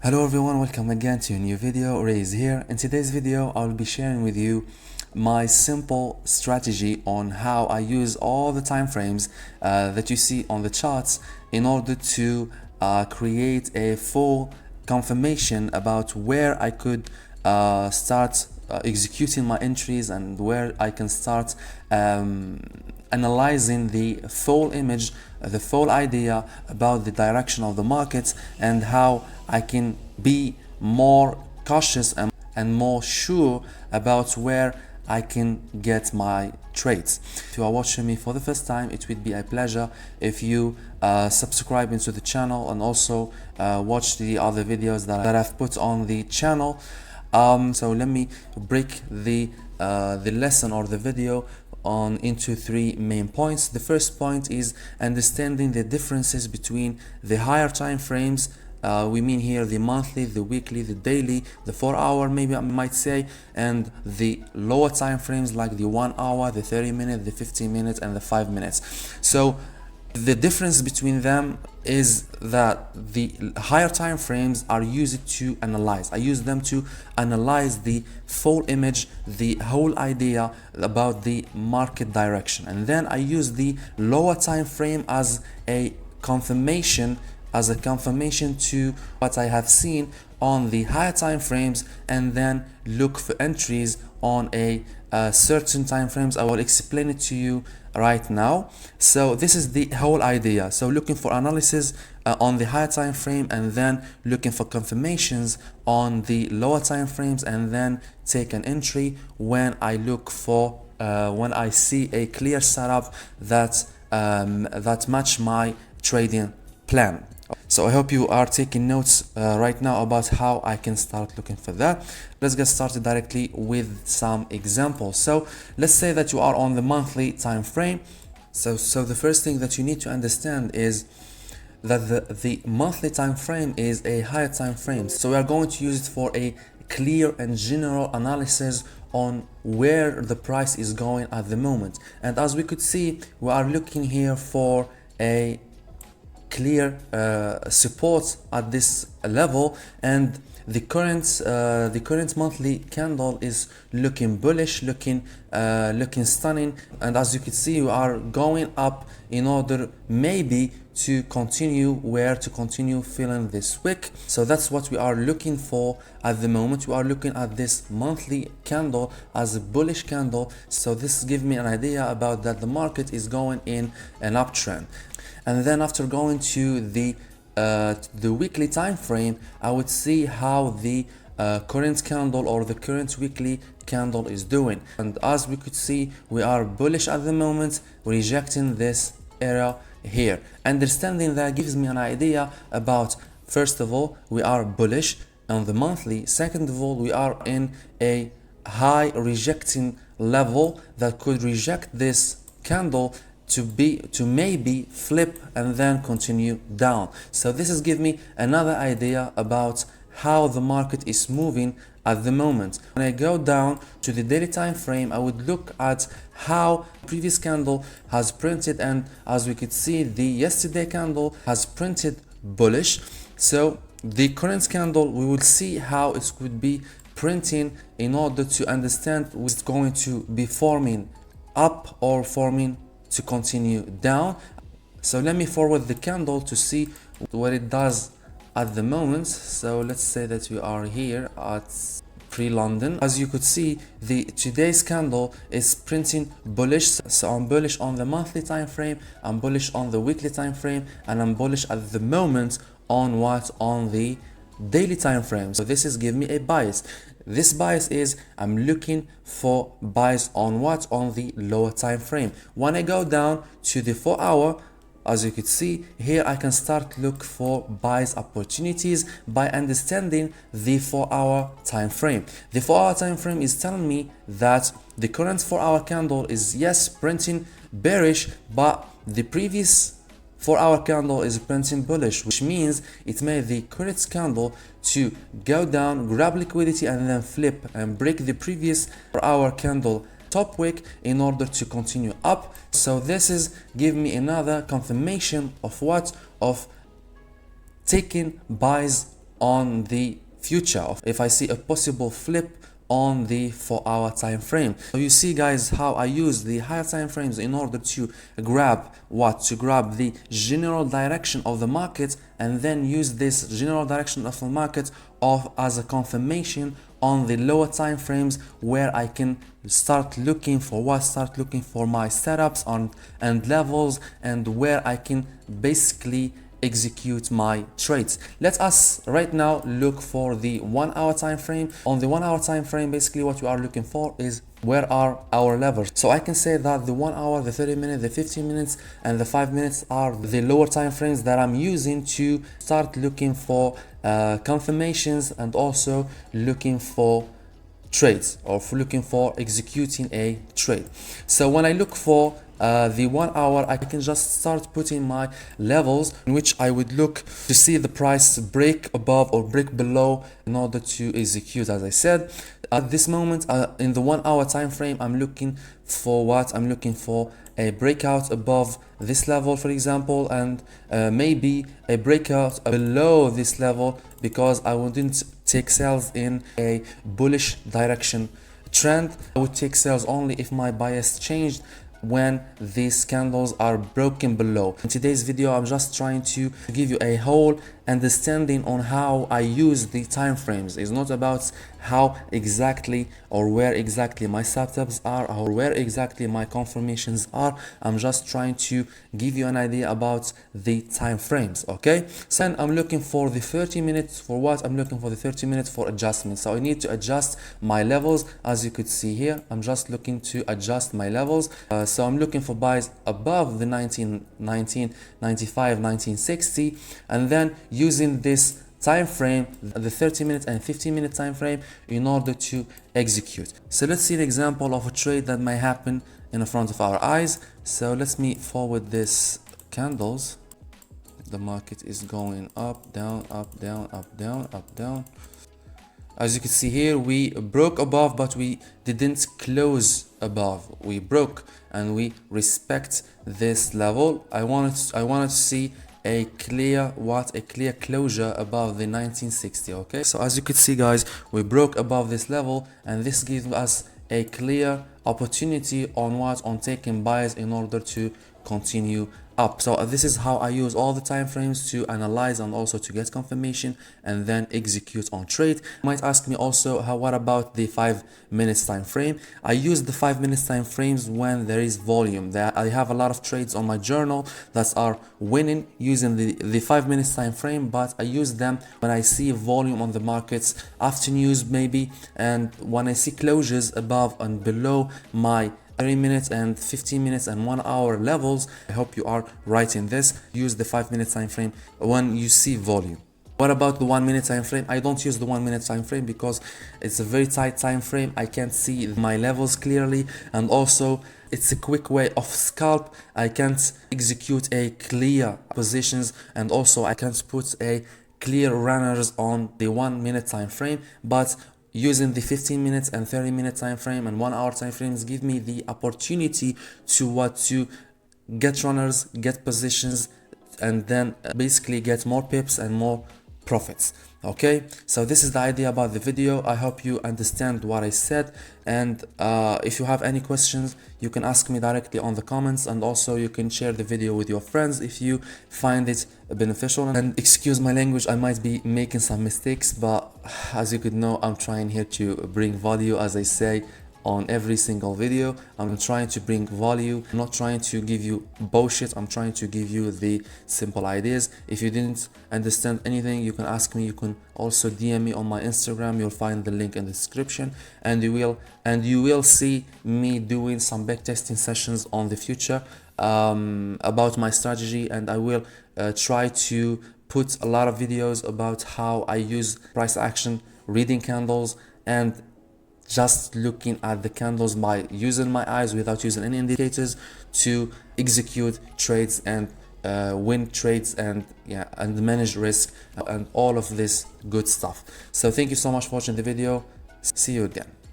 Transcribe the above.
Hello everyone, welcome again to a new video. Ray is here. In today's video, I'll be sharing with you my simple strategy on how I use all the time frames that you see on the charts in order to create a full confirmation about where I could start executing my entries and where I can start analyzing the full image, the full idea about the direction of the markets and how I can be more cautious and more sure about where I can get my trades. If you are watching me for the first time, it would be a pleasure if you subscribe into the channel and also watch the other videos that I've put on the channel. So let me break the lesson or the video into three main points. The first point is understanding the differences between the higher time frames. We mean here the monthly, the weekly, the daily, the 4 hour maybe I might say, and the lower time frames like the 1 hour, the 30 minute, the 15 minutes and the 5 minutes. So the difference between them is that the higher time frames are used to analyze. I use them to analyze the full image, the whole idea about the market direction, and then I use the lower time frame as a confirmation to what I have seen on the higher time frames, and then look for entries on a certain time frames. I will explain it to you right now. So this is the whole idea. So looking for analysis on the higher time frame, and then looking for confirmations on the lower time frames, and then take an entry when I look for when I see a clear setup that match my trading plan. So I hope you are taking notes right now about how I can start looking for that. Let's get started directly with some examples. So let's say that you are on the monthly time frame. So the first thing that you need to understand is that the monthly time frame is a higher time frame. So we are going to use it for a clear and general analysis on where the price is going at the moment. And as we could see, we are looking here for a clear support at this level, and the current monthly candle is looking bullish, looking stunning, and as you can see, we are going up in order maybe to continue filling this wick. So that's what we are looking for at the moment. We are looking at this monthly candle as a bullish candle, so this gives me an idea about that the market is going in an uptrend. And then after going to the weekly time frame, I would see how the current candle or the current weekly candle is doing. And as we could see, we are bullish at the moment, rejecting this area here. Understanding that gives me an idea about, first of all, we are bullish on the monthly. Second of all, we are in a high rejecting level that could reject this candle to maybe flip and then continue down. So this is give me another idea about how the market is moving at the moment. When I go down to the daily time frame, I would look at how previous candle has printed, and as we could see, the yesterday candle has printed bullish. So the current candle, we will see how it could be printing in order to understand what's it's going to be forming up or forming to continue down. So let me forward the candle to see what it does at the moment. So let's say that we are here at pre-London. As you could see, today's candle is printing bullish. So I'm bullish on the monthly time frame, I'm bullish on the weekly time frame, and I'm bullish at the moment on the daily time frame. So this is giving me a bias. This bias is I'm looking for buys on on the lower time frame. When I go down to the 4 hour, as you could see here, I can start look for buys opportunities by understanding the 4 hour time frame. The 4 hour time frame is telling me that the current 4 hour candle is, yes, printing bearish, but the previous 4 hour candle is printing bullish, which means it made the current candle to go down, grab liquidity, and then flip and break the previous 4 hour candle top wick in order to continue up. So this is give me another confirmation of taking buys on the future, if I see a possible flip on the 4-hour time frame. So you see guys how I use the higher time frames in order to grab the general direction of the market, and then use this general direction of the market as a confirmation on the lower time frames, where I can start looking for my setups and levels, and where I can basically execute my trades. Let us right now look for the 1-hour time frame. On the 1-hour time frame, basically what we are looking for is where are our levels. So I can say that the 1 hour, the 30 minutes, the 15 minutes, and the 5 minutes are the lower time frames that I'm using to start looking for confirmations, and also looking for trades, or looking for executing a trade. So when I look for the 1 hour, I can just start putting my levels, in which I would look to see the price break above or break below in order to execute. As I said, at this moment in the 1 hour time frame, I'm looking for a breakout above this level, for example, and maybe a breakout below this level, because I wouldn't take sales in a bullish direction trend. I would take sales only if my bias changed when these candles are broken below. In today's video, I'm just trying to give you a whole understanding on how I use the time frames. It's not about how exactly or where exactly my setups are, or where exactly my confirmations are. I'm just trying to give you an idea about the time frames. Okay, so then I'm looking for the 30 minutes. For what? I'm looking for the 30 minutes for adjustment. So I need to adjust my levels. As you could see here, I'm just looking to adjust my levels. So I'm looking for buys above the 1995, 1960, and then using this time frame, the 30-minute and 15-minute time frame, in order to execute. So let's see an example of a trade that may happen in front of our eyes. So let me forward this candles. The market is going up, down, up, down, up, down, up, down. As you can see here, we broke above, but we didn't close above. We broke and we respect this level. I wanted to see a clear closure above the 1960. Okay, so as you could see guys, we broke above this level, and this gives us a clear opportunity on taking buys in order to continue up. So this is how I use all the time frames to analyze and also to get confirmation and then execute on trade. You might ask me also, what about the 5 minutes time frame? I use the 5 minutes time frames when there is volume. I have a lot of trades on my journal that are winning using the 5 minutes time frame, but I use them when I see volume on the markets after news maybe, and when I see closures above and below my 30 minutes and 15 minutes and 1 hour levels. I hope you are right in this. Use the 5 minute time frame when you see volume. What about the 1 minute time frame? I don't use the 1 minute time frame because it's a very tight time frame. I can't see my levels clearly, and also it's a quick way of scalp. I can't execute a clear positions, and also I can't put a clear runners on the 1 minute time frame. But using the 15 minutes and 30 minute time frame and 1 hour time frames give me the opportunity to get runners, get positions, and then basically get more pips and more profits. Okay, so this is the idea about the video. I hope you understand what I said, and if you have any questions, you can ask me directly on the comments, and also you can share the video with your friends if you find it beneficial. And excuse my language, I might be making some mistakes, but as you could know, I'm trying here to bring value, as I say on every single video. I'm trying to bring value. I'm not trying to give you bullshit. I'm trying to give you the simple ideas. If you didn't understand anything, you can ask me. You can also DM me on my Instagram. You'll find the link in the description, and you will see me doing some backtesting sessions on the future about my strategy, and I will try to put a lot of videos about how I use price action, reading candles, and just looking at the candles by using my eyes without using any indicators to execute trades and win trades and manage risk and all of this good stuff. So thank you so much for watching the video. See you again.